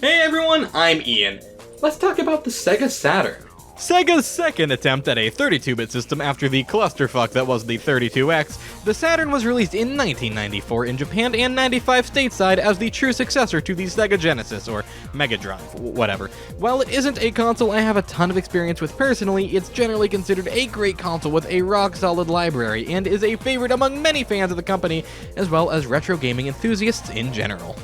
Hey everyone, I'm Ian. Let's talk about the SEGA Saturn. SEGA's second attempt at a 32-bit system after the clusterfuck that was the 32X, the Saturn was released in 1994 in Japan and 95 stateside as the true successor to the Sega Genesis, or Mega Drive, whatever. While it isn't a console I have a ton of experience with personally, it's generally considered a great console with a rock-solid library, and is a favorite among many fans of the company, as well as retro gaming enthusiasts in general.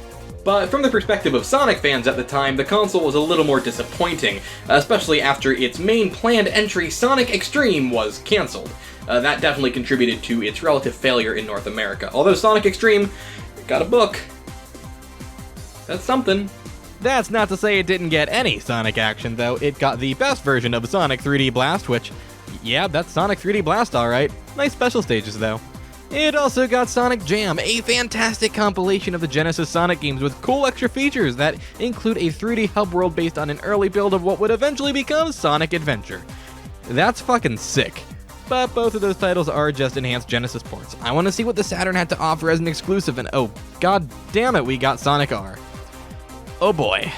But from the perspective of Sonic fans at the time, the console was a little more disappointing, especially after its main planned entry, Sonic X-treme, was cancelled. That definitely contributed to its relative failure in North America. Although Sonic X-treme got a book. That's something. That's not to say it didn't get any Sonic action, though. It got the best version of Sonic 3D Blast, which, yeah, that's Sonic 3D Blast alright. Nice special stages, though. It also got Sonic Jam, a fantastic compilation of the Genesis Sonic games with cool extra features that include a 3D hub world based on an early build of what would eventually become Sonic Adventure. That's fucking sick. But both of those titles are just enhanced Genesis ports. I want to see what the Saturn had to offer as an exclusive, and oh, god damn it, we got Sonic R. Oh boy.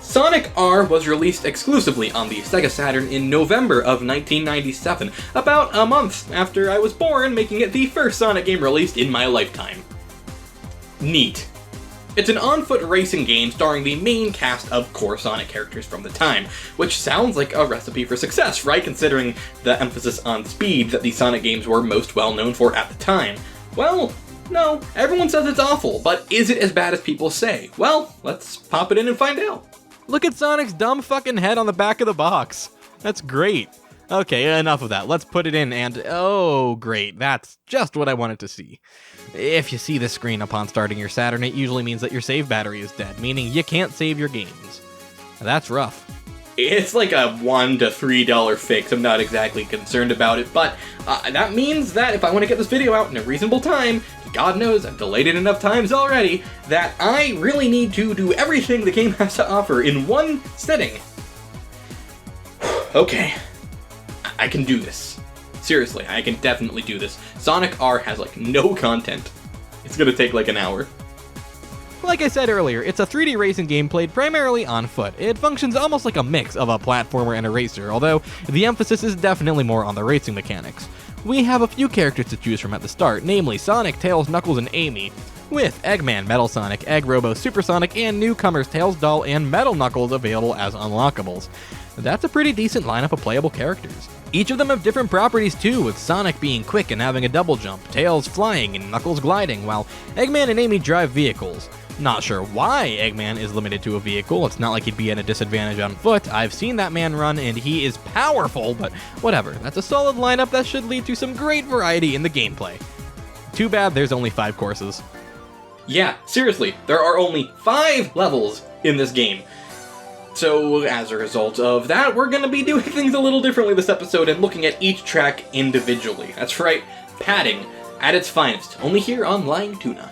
Sonic R was released exclusively on the SEGA Saturn in November of 1997, about a month after I was born, making it the first Sonic game released in my lifetime. Neat. It's an on-foot racing game starring the main cast of core Sonic characters from the time, which sounds like a recipe for success, right, considering the emphasis on speed that the Sonic games were most well known for at the time. Well, no, everyone says it's awful, but is it as bad as people say? Well, let's pop it in and find out. Look at Sonic's dumb fucking head on the back of the box. That's great. Okay, enough of that. Let's put it in and oh great, that's just what I wanted to see. If you see this screen upon starting your Saturn, it usually means that your save battery is dead, meaning you can't save your games. That's rough. It's like a $1 to $3 fix, I'm not exactly concerned about it, but that means that if I want to get this video out in a reasonable time, God knows I've delayed it enough times already, that I really need to do everything the game has to offer in one setting. Okay, I can do this. Seriously, I can definitely do this. Sonic R has like no content. It's gonna take like an hour. Like I said earlier, it's a 3D racing game played primarily on foot. It functions almost like a mix of a platformer and a racer, although the emphasis is definitely more on the racing mechanics. We have a few characters to choose from at the start, namely Sonic, Tails, Knuckles, and Amy, with Eggman, Metal Sonic, Egg Robo, Super Sonic, and newcomers Tails, Doll, and Metal Knuckles available as unlockables. That's a pretty decent lineup of playable characters. Each of them have different properties too, with Sonic being quick and having a double jump, Tails flying, and Knuckles gliding, while Eggman and Amy drive vehicles. Not sure why Eggman is limited to a vehicle, it's not like he'd be at a disadvantage on foot. I've seen that man run and he is powerful, but whatever. That's a solid lineup that should lead to some great variety in the gameplay. Too bad there's only 5 courses. Yeah, seriously, there are only 5 levels in this game. So, as a result of that, we're gonna be doing things a little differently this episode and looking at each track individually. That's right, padding at its finest, only here on LyingTuna.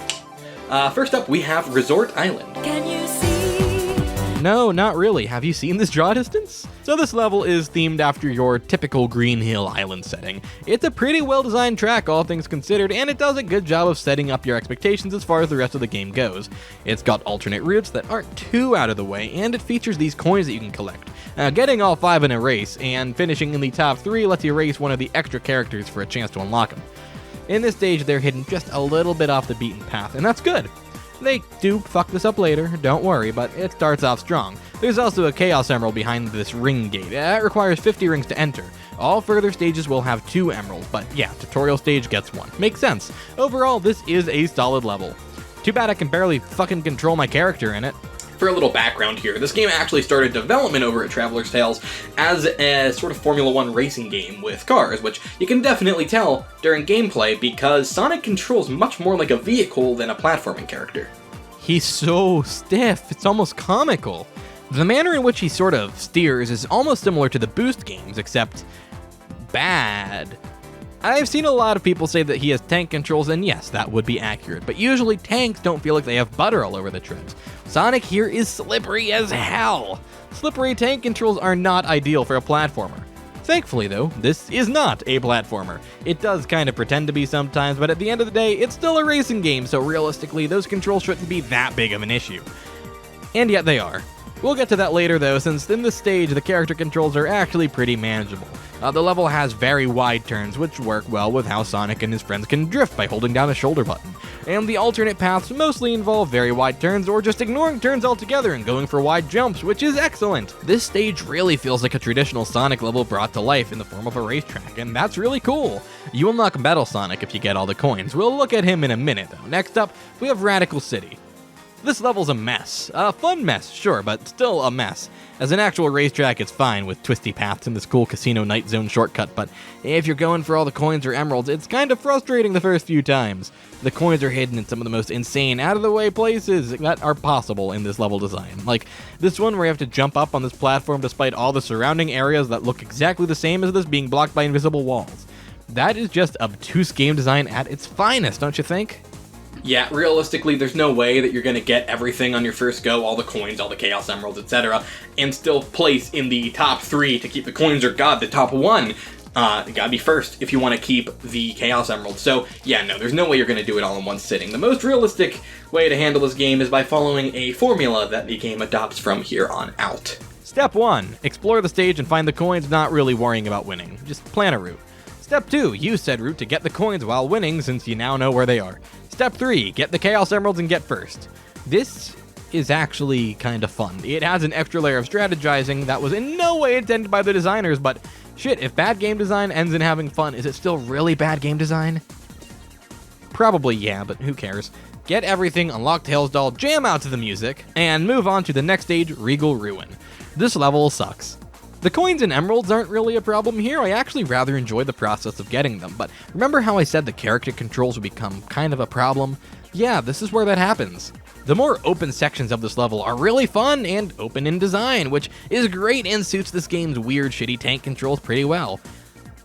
First up, we have Resort Island. Can you see? No, not really. Have you seen this draw distance? So this level is themed after your typical Green Hill Island setting. It's a pretty well-designed track, all things considered, and it does a good job of setting up your expectations as far as the rest of the game goes. It's got alternate routes that aren't too out of the way, and it features these coins that you can collect. Getting all 5 in a race, and finishing in the top 3 lets you race one of the extra characters for a chance to unlock them. In this stage, they're hidden just a little bit off the beaten path, and that's good. They do fuck this up later, don't worry, but it starts off strong. There's also a Chaos Emerald behind this ring gate. That requires 50 rings to enter. All further stages will have 2 emeralds, but yeah, tutorial stage gets 1. Makes sense. Overall, this is a solid level. Too bad I can barely fucking control my character in it. For a little background here, this game actually started development over at Traveler's Tales as a sort of Formula 1 racing game with cars, which you can definitely tell during gameplay because Sonic controls much more like a vehicle than a platforming character. He's so stiff, it's almost comical. The manner in which he sort of steers is almost similar to the Boost games, except bad. I've seen a lot of people say that he has tank controls, and yes, that would be accurate, but usually tanks don't feel like they have butter all over the treads. Sonic here is slippery as hell. Slippery tank controls are not ideal for a platformer. Thankfully though, this is not a platformer. It does kind of pretend to be sometimes, but at the end of the day, it's still a racing game, so realistically, those controls shouldn't be that big of an issue. And yet they are. We'll get to that later though, since in this stage the character controls are actually pretty manageable. The level has very wide turns, which work well with how Sonic and his friends can drift by holding down a shoulder button. And the alternate paths mostly involve very wide turns or just ignoring turns altogether and going for wide jumps, which is excellent. This stage really feels like a traditional Sonic level brought to life in the form of a racetrack, and that's really cool. You unlock Metal Sonic if you get all the coins. We'll look at him in a minute though. Next up, we have Radical City. This level's a mess. A fun mess, sure, but still a mess. As an actual racetrack, it's fine with twisty paths and this cool Casino Night Zone shortcut, but if you're going for all the coins or emeralds, it's kind of frustrating the first few times. The coins are hidden in some of the most insane, out-of-the-way places that are possible in this level design. Like this one where you have to jump up on this platform despite all the surrounding areas that look exactly the same as this being blocked by invisible walls. That is just obtuse game design at its finest, don't you think? Yeah, realistically, there's no way that you're going to get everything on your first go, all the coins, all the Chaos Emeralds, etc., and still place in the top 3 to keep the coins, or god, the top 1. You gotta be first if you want to keep the Chaos Emeralds. So, yeah, no, there's no way you're going to do it all in one sitting. The most realistic way to handle this game is by following a formula that the game adopts from here on out. Step 1. Explore the stage and find the coins, not really worrying about winning. Just plan a route. Step 2. Use said route to get the coins while winning, since you now know where they are. Step 3. Get the Chaos Emeralds and get first. This is actually kind of fun. It has an extra layer of strategizing that was in no way intended by the designers, but shit, if bad game design ends in having fun, is it still really bad game design? Probably yeah, but who cares? Get everything, unlock Tails Doll, jam out to the music, and move on to the next stage, Regal Ruin. This level sucks. The coins and emeralds aren't really a problem here. I actually rather enjoy the process of getting them, but remember how I said the character controls would become kind of a problem? Yeah, this is where that happens. The more open sections of this level are really fun and open in design, which is great and suits this game's weird shitty tank controls pretty well.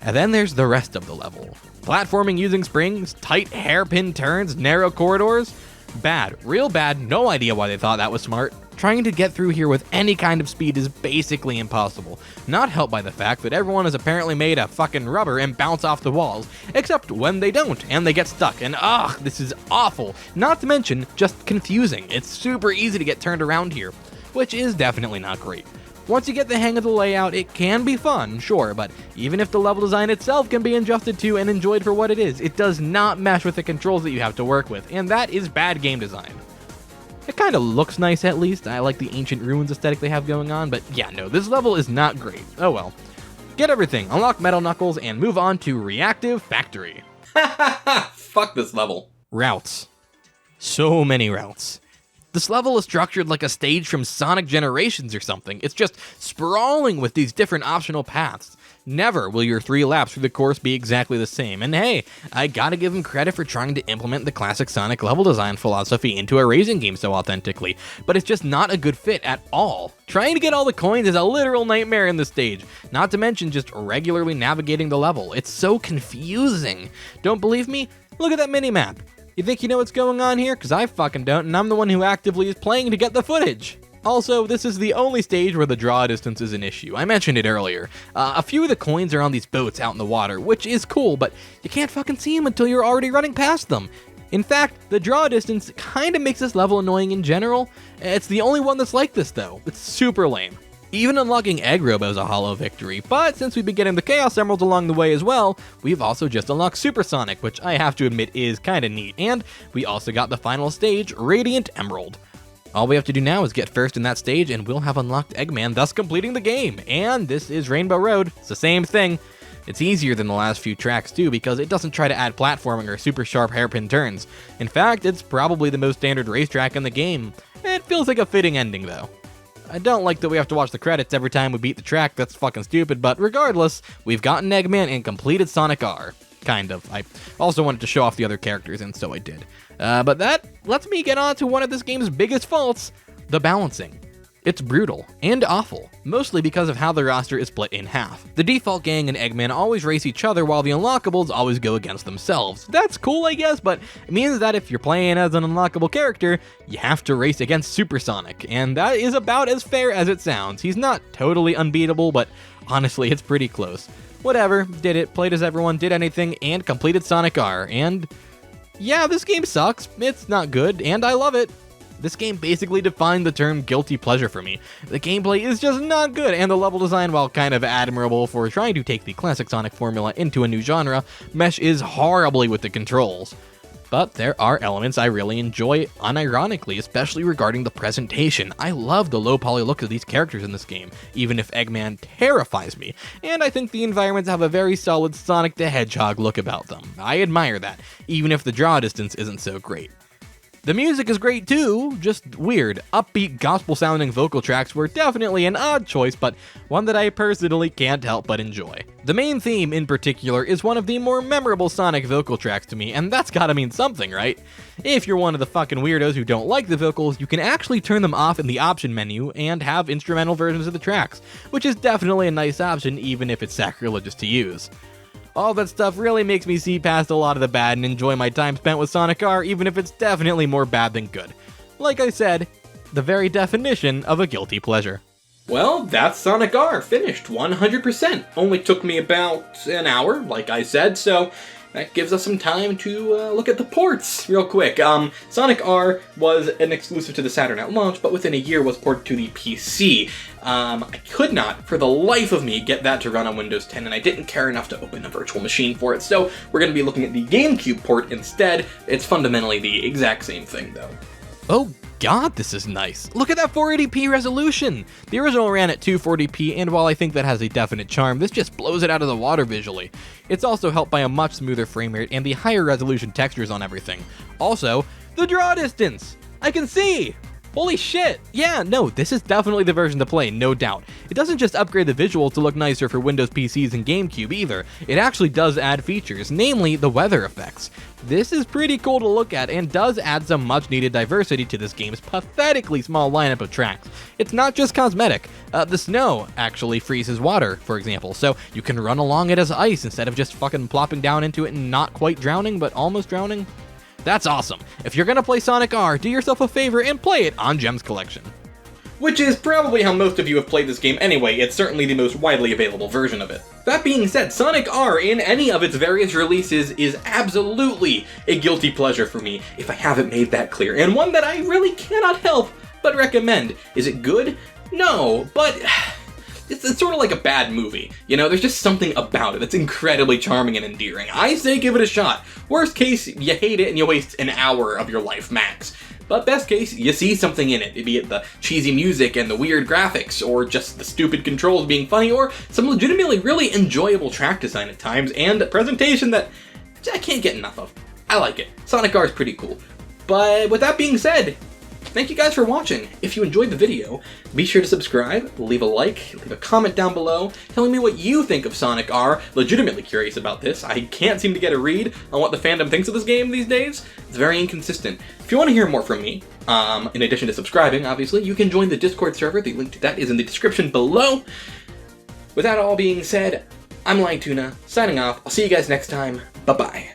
And then there's the rest of the level. Platforming using springs, tight hairpin turns, narrow corridors. Bad, real bad, no idea why they thought that was smart. Trying to get through here with any kind of speed is basically impossible, not helped by the fact that everyone is apparently made of fucking rubber and bounce off the walls, except when they don't, and they get stuck, and ugh, this is awful, not to mention just confusing. It's super easy to get turned around here, which is definitely not great. Once you get the hang of the layout, it can be fun, sure, but even if the level design itself can be adjusted to and enjoyed for what it is, it does not mesh with the controls that you have to work with, and that is bad game design. It kind of looks nice at least. I like the ancient ruins aesthetic they have going on, but yeah, no, this level is not great. Oh well. Get everything, unlock Metal Knuckles, and move on to Reactive Factory. Fuck this level. Routes. So many routes. This level is structured like a stage from Sonic Generations or something. It's just sprawling with these different optional paths. Never will your 3 laps through the course be exactly the same, and hey, I gotta give them credit for trying to implement the classic Sonic level design philosophy into a racing game so authentically, but it's just not a good fit at all. Trying to get all the coins is a literal nightmare in this stage, not to mention just regularly navigating the level. It's so confusing. Don't believe me? Look at that mini-map. You think you know what's going on here? Because I fucking don't, and I'm the one who actively is playing to get the footage. Also, this is the only stage where the draw distance is an issue. I mentioned it earlier. A few of the coins are on these boats out in the water, which is cool, but you can't fucking see them until you're already running past them. In fact, the draw distance kind of makes this level annoying in general. It's the only one that's like this, though. It's super lame. Even unlocking Egg Robo is a hollow victory, but since we've been getting the Chaos Emeralds along the way as well, we've also just unlocked Super Sonic, which I have to admit is kinda neat, and we also got the final stage, Radiant Emerald. All we have to do now is get first in that stage and we'll have unlocked Eggman, thus completing the game. And this is Rainbow Road. It's the same thing. It's easier than the last few tracks too because it doesn't try to add platforming or super sharp hairpin turns. In fact, it's probably the most standard racetrack in the game. It feels like a fitting ending though. I don't like that we have to watch the credits every time we beat the track, that's fucking stupid, but regardless, we've gotten Eggman and completed Sonic R. Kind of. I also wanted to show off the other characters, and so I did. But that lets me get on to one of this game's biggest faults, the balancing. It's brutal and awful, mostly because of how the roster is split in half. The default gang and Eggman always race each other while the unlockables always go against themselves. That's cool, I guess, but it means that if you're playing as an unlockable character, you have to race against Super Sonic, and that is about as fair as it sounds. He's not totally unbeatable, but honestly, it's pretty close. Whatever, did it, played as everyone, did anything, and completed Sonic R, and yeah, this game sucks, it's not good, and I love it. This game basically defined the term guilty pleasure for me. The gameplay is just not good, and the level design, while kind of admirable for trying to take the classic Sonic formula into a new genre, meshes horribly with the controls. But there are elements I really enjoy unironically, especially regarding the presentation. I love the low poly look of these characters in this game, even if Eggman terrifies me, and I think the environments have a very solid Sonic the Hedgehog look about them. I admire that, even if the draw distance isn't so great. The music is great too, just weird. Upbeat, gospel-sounding vocal tracks were definitely an odd choice, but one that I personally can't help but enjoy. The main theme, in particular, is one of the more memorable Sonic vocal tracks to me, and that's gotta mean something, right? If you're one of the fucking weirdos who don't like the vocals, you can actually turn them off in the option menu and have instrumental versions of the tracks, which is definitely a nice option even if it's sacrilegious to use. All that stuff really makes me see past a lot of the bad and enjoy my time spent with Sonic R, even if it's definitely more bad than good. Like I said, the very definition of a guilty pleasure. Well, that's Sonic R, finished 100%. Only took me about an hour, like I said, so that gives us some time to look at the ports real quick. Sonic R was an exclusive to the Saturn at launch, but within a year was ported to the PC. I could not, for the life of me, get that to run on Windows 10, and I didn't care enough to open a virtual machine for it, so we're going to be looking at the GameCube port instead. It's fundamentally the exact same thing, though. Oh god, this is nice. Look at that 480p resolution! The original ran at 240p, and while I think that has a definite charm, this just blows it out of the water visually. It's also helped by a much smoother frame rate and the higher resolution textures on everything. Also, the draw distance! I can see! Holy shit! Yeah, no, this is definitely the version to play, no doubt. It doesn't just upgrade the visuals to look nicer for Windows PCs and GameCube either, it actually does add features, namely the weather effects. This is pretty cool to look at and does add some much needed diversity to this game's pathetically small lineup of tracks. It's not just cosmetic. The snow actually freezes water, for example, so you can run along it as ice instead of just fucking plopping down into it and not quite drowning, but almost drowning. That's awesome. If you're gonna play Sonic R, do yourself a favor and play it on Gems Collection. Which is probably how most of you have played this game anyway, it's certainly the most widely available version of it. That being said, Sonic R in any of its various releases is absolutely a guilty pleasure for me, if I haven't made that clear, and one that I really cannot help but recommend. Is it good? No, but it's sort of like a bad movie. You know, there's just something about it that's incredibly charming and endearing. I say give it a shot. Worst case, you hate it and you waste an hour of your life max. But best case, you see something in it, be it the cheesy music and the weird graphics, or just the stupid controls being funny, or some legitimately really enjoyable track design at times, and a presentation that I can't get enough of. I like it. Sonic R is pretty cool. But with that being said, thank you guys for watching. If you enjoyed the video, be sure to subscribe, leave a like, leave a comment down below, telling me what you think of Sonic R. Legitimately curious about this. I can't seem to get a read on what the fandom thinks of this game these days. It's very inconsistent. If you want to hear more from me, in addition to subscribing, obviously, you can join the Discord server. The link to that is in the description below. With that all being said, I'm LyingTuna, signing off. I'll see you guys next time. Bye-bye.